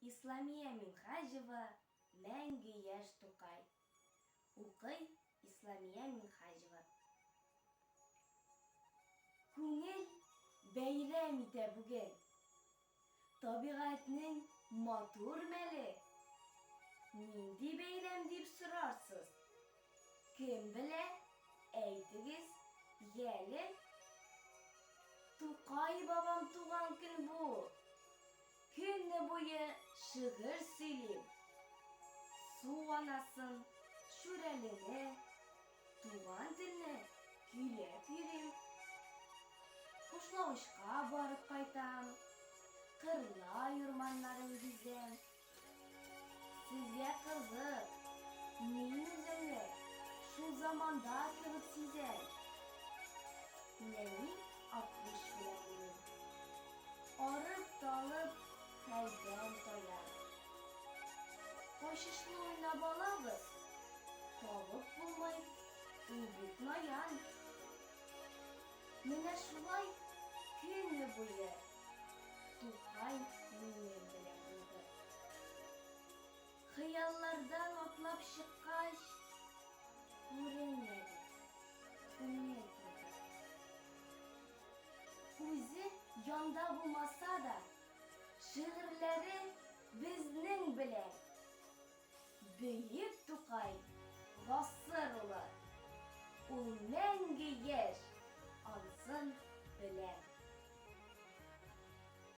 Исламия Минхажева мәңге яшь Тукай. Укый Исламия Минхажева. Күңел бәйрәм итә бүген. Табигатьнең матур мәле. Нинди бәйрәм дип сорарсыз? Кем белә? Әйтегез, яле. Тукай бабам туган көн бу. Көне буе шигырь сөйлим. Су анасын, шүрәлене, туган телне көйләп йөрим. Кушлавычка барып кайтам. Кырла урманнарын гизәм. Сезгә кызык, мин үземне шул заманда кебек сизәм. Нәни 60 белән. Арып-талып хәлдән таяр. Кайшышлы уйнап алабыз, табып булмай, ул бит наян. Менә шулай көне буе Тукай минем белән булды. Хыяллардан атлап чыккач, күренмәде, күңел булды. Үзе янда булмаса да, шигырьләре безнең белән. Бөек Тукай гасыр улы, ул мәңге яшь, ансын белән.